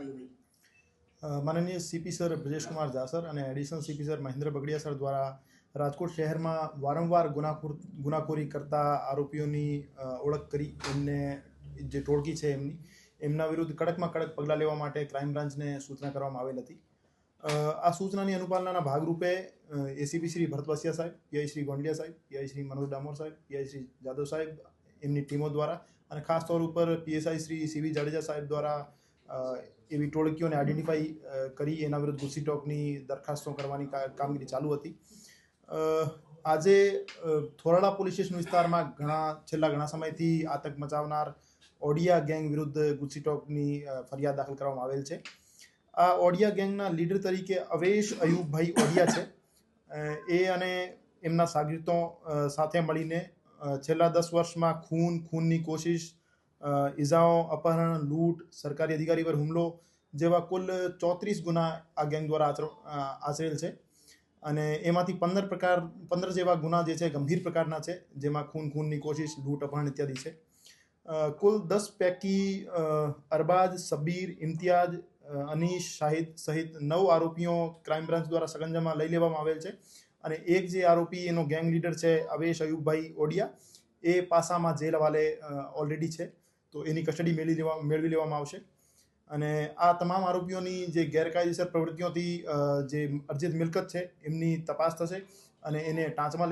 કાર્યવાહી? माननीय CP sir Brajesh Kumar Jha sir અને additional CP sir Mahendra Bagdiya sir દ્વારા રાજકોટ શહેરમાં વારંવાર ગુનાખોરી કરતા આરોપીઓની ઓળખ કરી એમને જે ટોળકી છે એમના વિરુદ્ધ કડકમાં કડક પગલાં લેવા માટે ક્રાઇમ બ્રાન્ચને સૂચના કરવામાં આવેલ હતી. આ સૂચનાની અનુપાલનાના ભાગરૂપે એસીપી શ્રી ભરત વસિયા સાહેબ, પીઆઈ શ્રી ગોંડલિયા સાહેબ, પીઆઈ શ્રી મનોજ ડામોર સાહેબ, પીઆઈ શ્રી જાદવ સાહેબ એમની ટીમો દ્વારા અને ખાસ તौर ઉપર પીએસઆઈ શ્રી સીવી જાડેજા સાહેબ દ્વારા એવી ટોળકીઓને આઈડેન્ટિફાઈ કરી એના વિરુદ્ધ ગુસ્સી ટોકની દરખાસ્તો કરવાની કામગીરી ચાલુ હતી. આજે થોરાળા પોલીસ સ્ટેશન વિસ્તારમાં છેલ્લા ઘણા સમયથી આતંક મચાવનાર ઓડિયા ગેંગ વિરુદ્ધ ગુસ્સી ટોકની ફરિયાદ દાખલ કરવામાં આવેલ છે. આ ઓડિયા ગેંગના લીડર તરીકે અવેશ અયુબભાઈ ઓડિયા છે. એ અને એમના શાગીર્દો સાથે મળીને છેલ્લા 10 વર્ષમાં ખૂનની કોશિશ, ઇજાઓ, અપહરણ, લૂંટ, સરકારી અધિકારી પર હુમલો જેવા કુલ 34 ગુના આ ગેંગ દ્વારા આચરેલ છે. અને એમાંથી 15 જેવા ગુના જે છે ગંભીર પ્રકારના છે, જેમાં ખૂનની કોશિશ, લૂંટ, અપહરણ ઇત્યાદિ છે. કુલ 10 પૈકી અરબાજ, સબીર, ઇમ્તિયાજ, અનીશ, શાહિદ સહિત 9 આરોપીઓ ક્રાઇમ બ્રાન્ચ દ્વારા સગંજામાં લઈ લેવામાં આવેલ છે. અને એક જે આરોપી એનો ગેંગ લીડર છે અવેશ અયુબભાઈ ઓડિયા, એ પાસામાં જેલ હવાલે ઓલરેડી છે, તો એની કસ્ટડી મેળવી લેવામાં આવશે. અને આ તમામ આરોપીઓની જે ગેરકાયદેસર પ્રવૃત્તિઓથી જે અર્જિત મિલકત છે એમની તપાસ થશે અને એને ટાંચમાં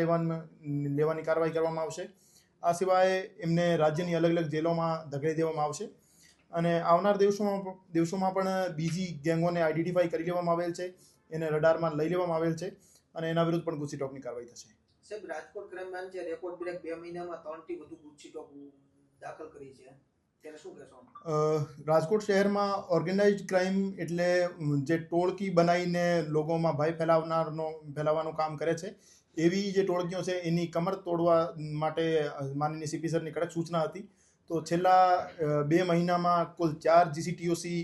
લેવાની કાર્યવાહી કરવામાં આવશે. આ સિવાય એમને રાજ્યની અલગ અલગ જેલોમાં ધકેલી દેવામાં આવશે. અને આવનાર દિવસોમાં પણ બીજી ગેંગોને આઈડેન્ટિફાઈ કરી લેવામાં આવેલ છે, એને રડારમાં લઈ લેવામાં આવેલ છે અને એના વિરુદ્ધ પણ ગુસ્સી ટોકની કાર્યવાહી થશે. સાહેબ, રાજકોટ ક્રાઇમ બ્રાન્ચે રેકોર્ડ બ્રેક 2 મહિનામાં 3 થી વધુ ગુસ્સી ટોક દાખલ કરી છે, ત્યારે શું કહેશો? રાજકોટ શહેરમાં ઓર્ગેનાઇઝડ ક્રાઇમ એટલે જે ટોળકી બનાવીને લોકોમાં ભય ફેલાવવાનું કામ કરે છે, એવી જે ટોળકીઓ છે એની કમર તોડવા માટે માનનીય સીપી સરની કડક સૂચના હતી. તો છેલ્લા 2 મહિનામાં કુલ 4 જીસીટીઓસી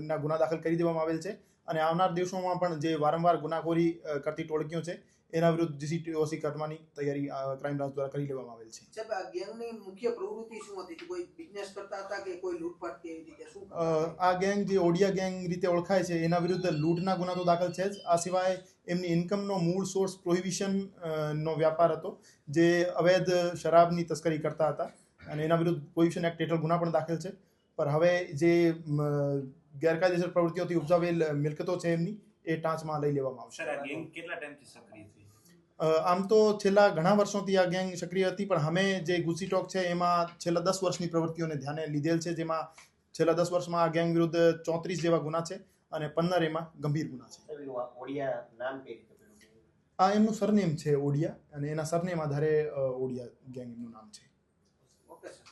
ના ગુના દાખલ કરી દેવામાં આવેલ છે. અને આવનાર દિવસોમાં પણ જે વારંવાર ગુનાખોરી કરતી ટોળકીઓ છે એના વિરુદ્ધ જીસીટીઓસી કરવાની તૈયારી ક્રાઇમ બ્રાન્ચ દ્વારા કરી લેવામાં આવેલ છે. સાહેબ, આ ગેંગની મુખ્ય પ્રવૃત્તિ શું હતી? કોઈ બિઝનેસ કરતા હતા કે કોઈ લૂંટફાટ કે એવી રીતે શું? આ ગેંગ જે ઓડિયા ગેંગ રીતે ઓળખાય છે એના વિરુદ્ધ લૂંટના ગુના તો દાખલ છે જ. આ સિવાય એમની ઇન્કમનો મૂળ સોર્સ પ્રોહિબિશન નો વ્યાપાર હતો, જે અવૈધ શરાબની તસ્કરી કરતા હતા અને એના વિરુદ્ધ પ્રોહિબિશન એક્ટ હેઠળ ગુના પણ દાખલ છે. પર હવે જે ગેરકાયદેસર પ્રવૃત્તિઓથી ઉપજાવેલ મિલકતો છે એમની એ ટાંચમાં લઈ લેવામાં આવશે. કેટલા ટાઈમથી સક્રિય થઈ? આમ તો છેલ્લા ઘણા વર્ષોથી આ ગેંગ સક્રિય હતી, પણ અમે જે ગુસ્સી ટોક છે એમાં છેલ્લા 10 વર્ષની પ્રવૃત્તિઓને ધ્યાને લીધેલ છે, જેમાં છેલ્લા 10 વર્ષમાં આ ગેંગ વિરુદ્ધ 34 જેવા ગુના છે અને 15 એમાં ગંભીર ગુના છે. આ એમનું સરનેમ છે ઓડિયા, અને એના સરનેમ આધારે ઓડિયા ગેંગ એમનું નામ છે. Okay sir.